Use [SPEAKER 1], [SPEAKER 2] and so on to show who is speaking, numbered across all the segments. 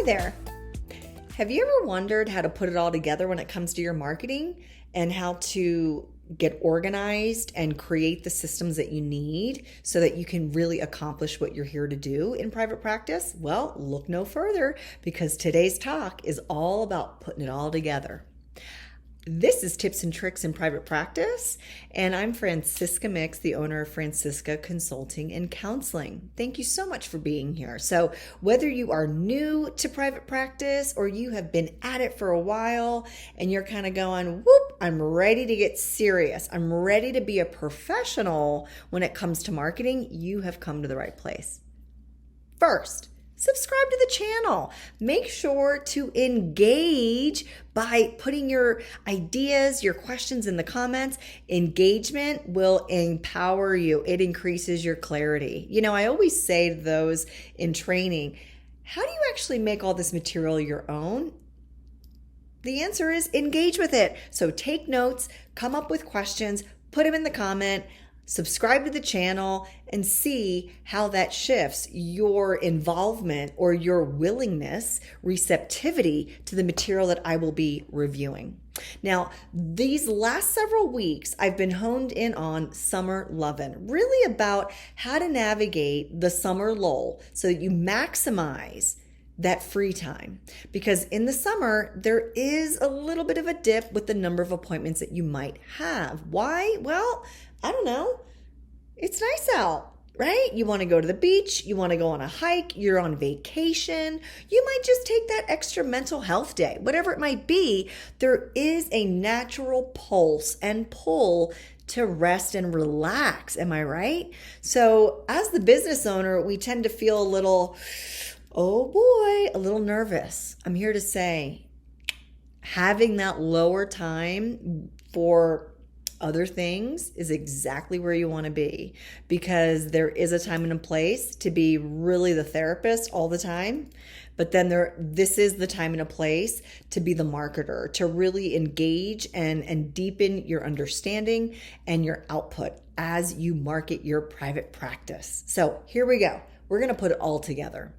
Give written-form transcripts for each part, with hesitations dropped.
[SPEAKER 1] there. Have you ever wondered how to put it all together when it comes to your marketing and how to get organized and create the systems that you need so that you can really accomplish what you're here to do in private practice? Well, look no further because today's talk is all about putting it all together. This is Tips and Tricks in Private Practice, and I'm Francisca Mix, the owner of Francisca Consulting and Counseling. Thank you so much for being here. So whether you are new to private practice or you have been at it for a while and you're kind of going, whoop, I'm ready to get serious. I'm ready to be a professional when it comes to marketing, you have come to the right place. First, subscribe to the channel. Make sure to engage by putting your ideas, your questions in the comments. Engagement will empower you. It increases your clarity. You know, I always say to those in training, how do you actually make all this material your own? The answer is engage with it. So take notes, come up with questions, put them in the comment, subscribe to the channel, and see how that shifts your involvement or your willingness, receptivity to the material that I will be reviewing. Now, these last several weeks, I've been honed in on Summer Lovin', really about how to navigate the summer lull so that you maximize that free time. Because in the summer, there is a little bit of a dip with the number of appointments that you might have. Why? Well, I don't know. It's nice out, right? You want to go to the beach. You want to go on a hike. You're on vacation. You might just take that extra mental health day, whatever it might be. There is a natural pulse and pull to rest and relax. Am I right? So as the business owner, we tend to feel a little, oh boy, a little nervous. I'm here to say having that lower time for other things is exactly where you want to be, because there is a time and a place to be really the therapist all the time. But then this is the time and a place to be the marketer, to really engage and deepen your understanding and your output as you market your private practice. So here we go. We're going to put it all together.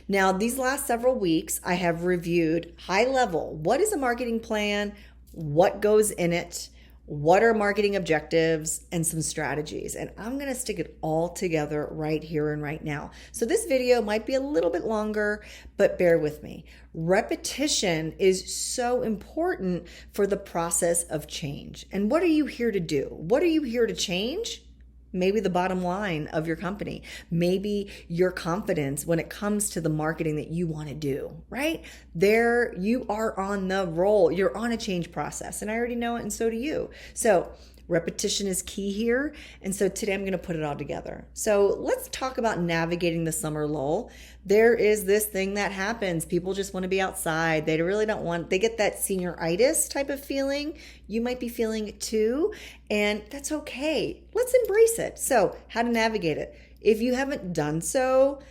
[SPEAKER 1] Now, these last several weeks, I have reviewed high level. What is a marketing plan? What goes in it? What are marketing objectives and some strategies? And I'm going to stick it all together right here and right now. So this video might be a little bit longer, but bear with me. Repetition is so important for the process of change. And what are you here to do? What are you here to change? Maybe the bottom line of your company, maybe your confidence when it comes to the marketing that you want to do, right? There you are on the roll. You're on a change process, and I already know it, and so do you. So repetition is key here. And so today I'm going to put it all together. So let's talk about navigating the summer lull. There is this thing that happens. People just want to be outside. They really don't want, they get that senioritis type of feeling. You might be feeling it too, and that's okay. Let's embrace it. So how to navigate it. If you haven't done so,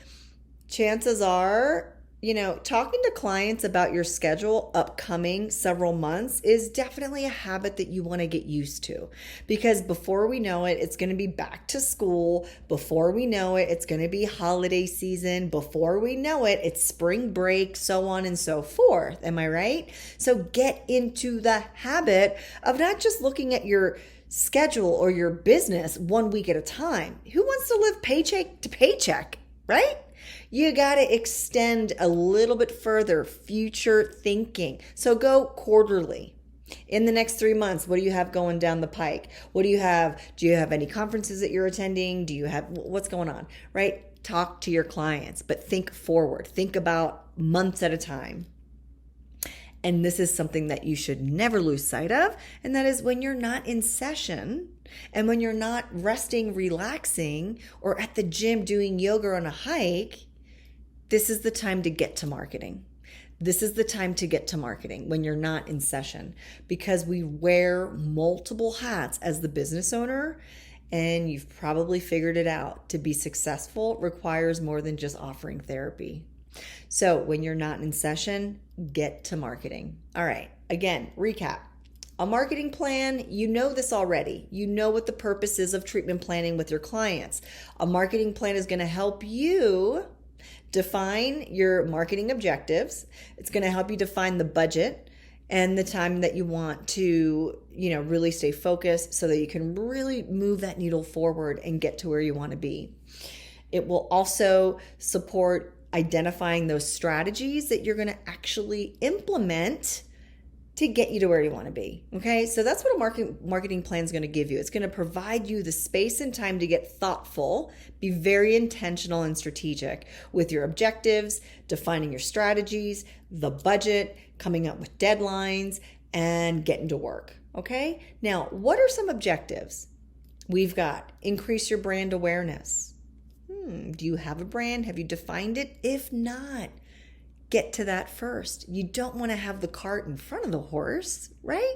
[SPEAKER 1] chances are, talking to clients about your schedule upcoming several months is definitely a habit that you want to get used to, because before we know it, it's going to be back to school. Before we know it, it's going to be holiday season. Before we know it, it's spring break, so on and so forth. Am I right? So get into the habit of not just looking at your schedule or your business 1 week at a time. Who wants to live paycheck to paycheck, right? You got to extend a little bit further, future thinking. So go quarterly. In the next 3 months, what do you have going down the pike? What do you have? Do you have any conferences that you're attending? Do you have, what's going on, right? Talk to your clients, but think forward. Think about months at a time. And this is something that you should never lose sight of. And that is when you're not in session and when you're not resting, relaxing, or at the gym doing yoga on a hike, this is the time to get to marketing. This is the time to get to marketing when you're not in session, because we wear multiple hats as the business owner, and you've probably figured it out. To be successful requires more than just offering therapy. So when you're not in session, get to marketing. All right, again, recap. A marketing plan, you know this already. You know what the purpose is of treatment planning with your clients. A marketing plan is going to help you Define your marketing objectives. It's going to help you define the budget and the time that you want to, really stay focused so that you can really move that needle forward and get to where you want to be. It will also support identifying those strategies that you're going to actually implement to get you to where you want to be. Okay, so that's what a marketing plan is going to give you. It's going to provide you the space and time to get thoughtful, be very intentional and strategic with your objectives, defining your strategies, the budget, coming up with deadlines, and getting to work. Okay, now what are some objectives? We've got increase your brand awareness. Do you have a brand? Have you defined it? If not, get to that first. You don't want to have the cart in front of the horse, right?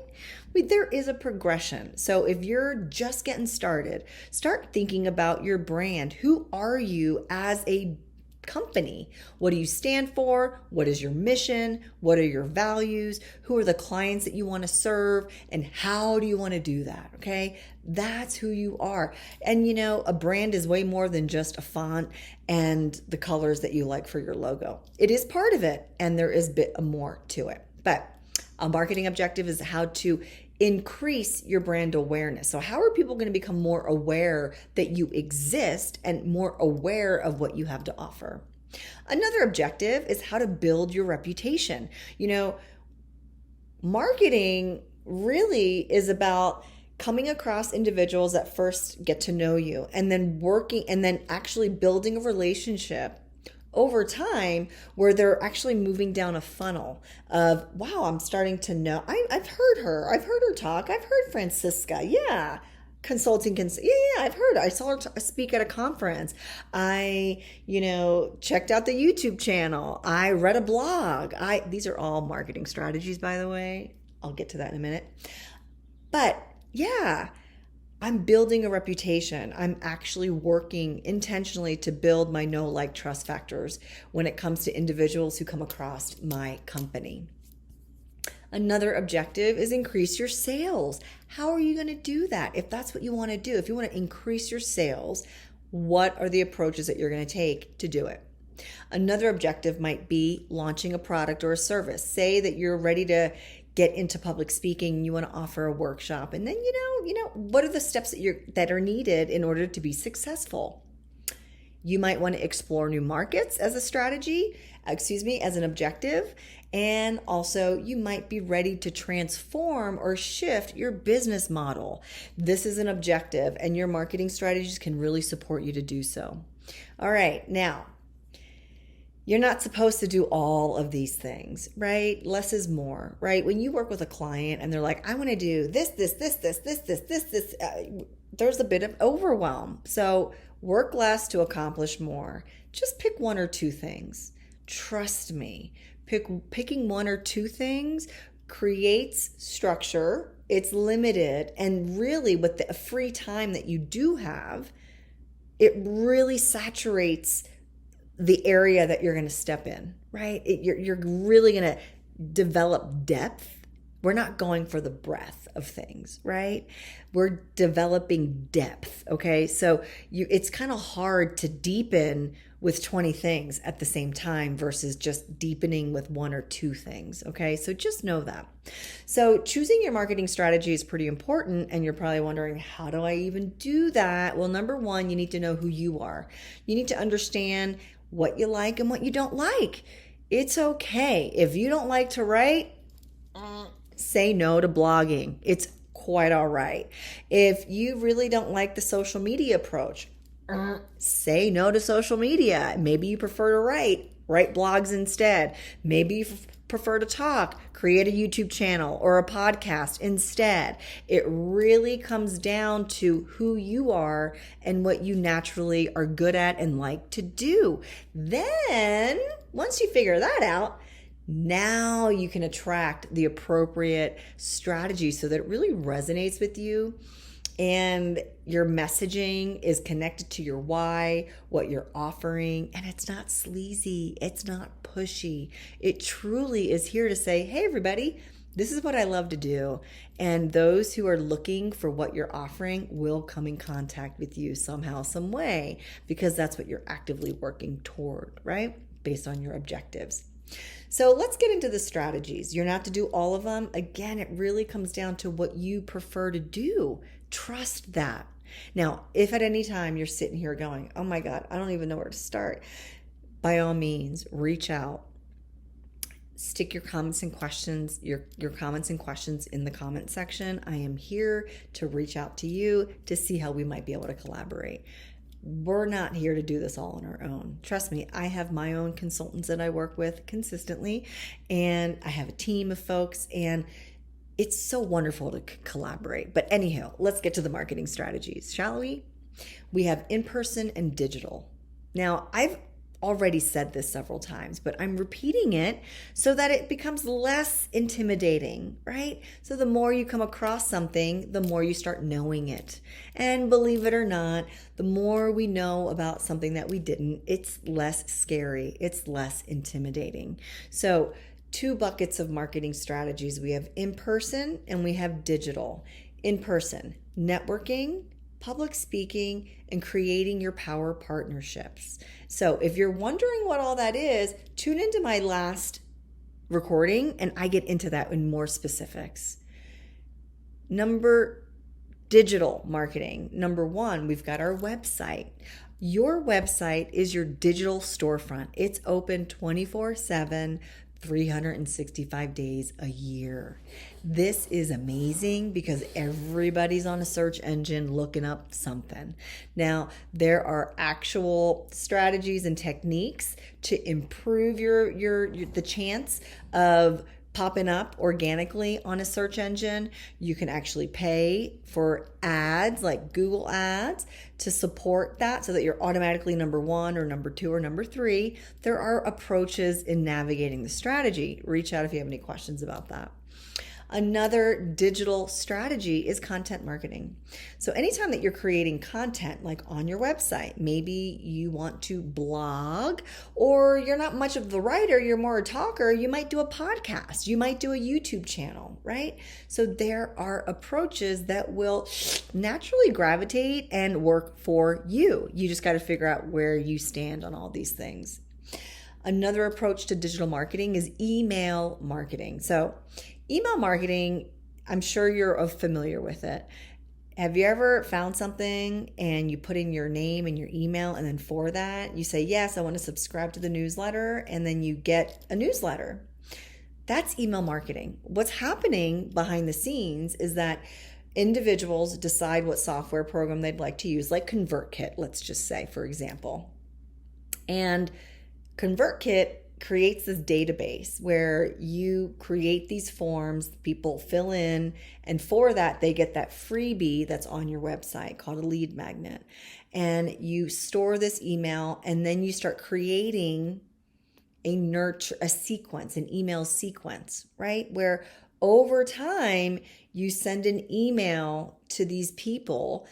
[SPEAKER 1] There is a progression. So if you're just getting started, start thinking about your brand. Who are you as a company? What do you stand for? What is your mission? What are your values? Who are the clients that you want to serve? And how do you want to do that? Okay, that's who you are. And a brand is way more than just a font and the colors that you like for your logo. It is part of it, and there is a bit more to it. But a marketing objective is how to increase your brand awareness. So how are people going to become more aware that you exist and more aware of what you have to offer? Another objective is how to build your reputation. Marketing really is about coming across individuals that first get to know you and then working and then actually building a relationship over time where they're actually moving down a funnel of, wow, I'm starting to know. I've heard her talk. I've heard Francisca. Yeah. Consulting. Yeah, I've heard. I saw her speak at a conference. I, checked out the YouTube channel. I read a blog. These are all marketing strategies, by the way. I'll get to that in a minute. But yeah, I'm building a reputation. I'm actually working intentionally to build my know, like, trust factors when it comes to individuals who come across my company. Another objective is increase your sales. How are you going to do that? If that's what you want to do, if you want to increase your sales, what are the approaches that you're going to take to do it? Another objective might be launching a product or a service. Say that you're ready to get into public speaking, you want to offer a workshop, and then what are the steps that are needed in order to be successful? You might want to explore new markets as a strategy, as an objective, and also you might be ready to transform or shift your business model. This is an objective, and your marketing strategies can really support you to do so. All right, now, you're not supposed to do all of these things, right? Less is more, right? When you work with a client and they're like, I want to do this, there's a bit of overwhelm. So work less to accomplish more. Just pick one or two things. Trust me, picking one or two things creates structure. It's limited. And really, with the free time that you do have, it really saturates the area that you're going to step in, right? You're really going to develop depth. We're not going for the breadth of things, right? We're developing depth, okay? So it's kind of hard to deepen with 20 things at the same time versus just deepening with one or two things, okay? So just know that. So choosing your marketing strategy is pretty important, and you're probably wondering, how do I even do that? Well, number one, you need to know who you are. You need to understand what you like and what you don't like. It's okay. If you don't like to write, say no to blogging. It's quite all right. If you really don't like the social media approach, say no to social media. Maybe you prefer to write blogs instead. Maybe you prefer to talk, create a YouTube channel or a podcast instead. It really comes down to who you are and what you naturally are good at and like to do. Then, once you figure that out, now you can attract the appropriate strategy so that it really resonates with you and your messaging is connected to your why, what you're offering, and it's not sleazy, it's not pushy. It truly is here to say, hey everybody, This is what I love to do. And those who are looking for what you're offering will come in contact with you somehow, some way, because that's what you're actively working toward, right? Based on your objectives. So let's get into the strategies. You're not to do all of them. Again, it really comes down to what you prefer to do. Trust that. Now, if at any time you're sitting here going, oh my God, I don't even know where to start, by all means, reach out. Stick your comments and questions, your comments and questions in the comment section. I am here to reach out to you to see how we might be able to collaborate. We're not here to do this all on our own. Trust me, I have my own consultants that I work with consistently, and I have a team of folks, and it's so wonderful to collaborate. But anyhow, let's get to the marketing strategies, shall we? We have in-person and digital. Now, I've already said this several times, but I'm repeating it so that it becomes less intimidating, right? So the more you come across something, the more you start knowing it. And believe it or not, the more we know about something that we didn't, it's less scary, it's less intimidating. So 2 buckets of marketing strategies. We have in-person and we have digital. In-person, networking, public speaking, and creating your power partnerships. So if you're wondering what all that is, tune into my last recording and I get into that in more specifics. Digital marketing. Number 1, we've got our website. Your website is your digital storefront. It's open 24/7, 365 days a year. This is amazing because everybody's on a search engine looking up something. Now, there are actual strategies and techniques to improve the chance of popping up organically on a search engine. You can actually pay for ads like Google ads to support that so that you're automatically number 1 or number 2 or number 3. There are approaches in navigating the strategy. Reach out if you have any questions about that. Another digital strategy is content marketing. So anytime that you're creating content, like on your website, maybe you want to blog, or you're not much of the writer, you're more a talker, you might do a podcast, you might do a YouTube channel, right? So there are approaches that will naturally gravitate and work for you. You just got to figure out where you stand on all these things. Another approach to digital marketing is email marketing. So email marketing, I'm sure you're familiar with it. Have you ever found something and you put in your name and your email, and then for that you say, yes, I want to subscribe to the newsletter, and then you get a newsletter? That's email marketing. What's happening behind the scenes is that individuals decide what software program they'd like to use, like ConvertKit, let's just say, for example. And ConvertKit creates this database where you create these forms, people fill in, and for that they get that freebie that's on your website called a lead magnet. And you store this email, and then you start creating an email sequence, right? Where over time you send an email to these people,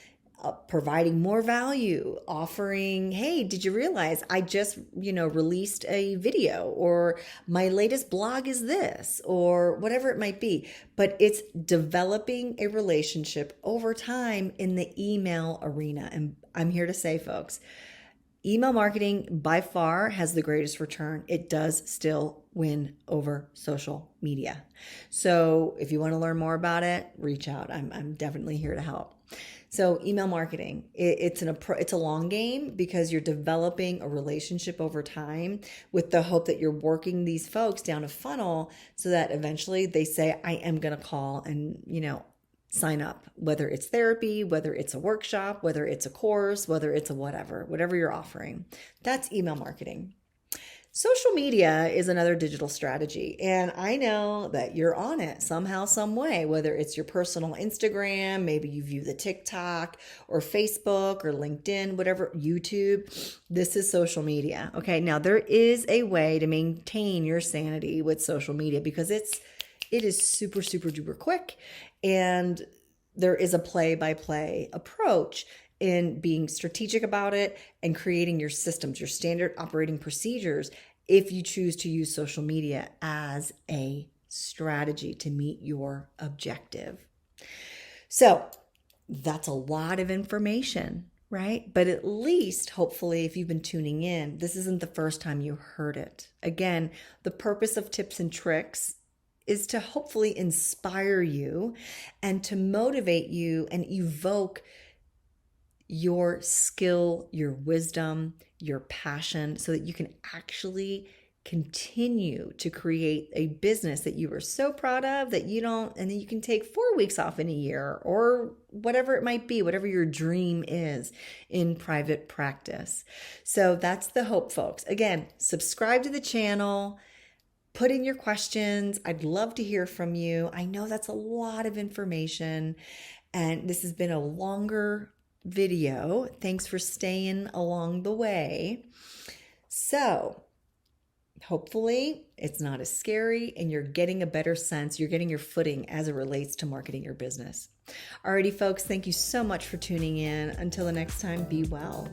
[SPEAKER 1] providing more value, offering, hey, did you realize I just, released a video, or my latest blog is this, or whatever it might be. But it's developing a relationship over time in the email arena. And I'm here to say, folks, email marketing by far has the greatest return. It does still win over social media. So if you want to learn more about it, reach out. I'm definitely here to help. So email marketing, it's a long game because you're developing a relationship over time with the hope that you're working these folks down a funnel so that eventually they say, I am going to call and, sign up, whether it's therapy, whether it's a workshop, whether it's a course, whether it's a whatever you're offering. That's email marketing. Social media is another digital strategy, and I know that you're on it somehow, some way, whether it's your personal Instagram, maybe you view the TikTok or Facebook or LinkedIn, whatever, YouTube. This is social media. Okay, now there is a way to maintain your sanity with social media because it is super, super duper quick, and there is a play-by-play approach in being strategic about it and creating your systems, your standard operating procedures, if you choose to use social media as a strategy to meet your objective. So that's a lot of information, right? But at least, hopefully, if you've been tuning in, this isn't the first time you heard it. Again, the purpose of tips and tricks is to hopefully inspire you and to motivate you and evoke your skill, your wisdom, your passion, so that you can actually continue to create a business that you are so proud of that you don't, and then you can take 4 weeks off in a year or whatever it might be, whatever your dream is in private practice. So that's the hope, folks. Again, subscribe to the channel. Put in your questions. I'd love to hear from you. I know that's a lot of information, and this has been a longer video. Thanks for staying along the way. So hopefully it's not as scary and you're getting a better sense. You're getting your footing as it relates to marketing your business. Alrighty, folks, thank you so much for tuning in. Until the next time, be well.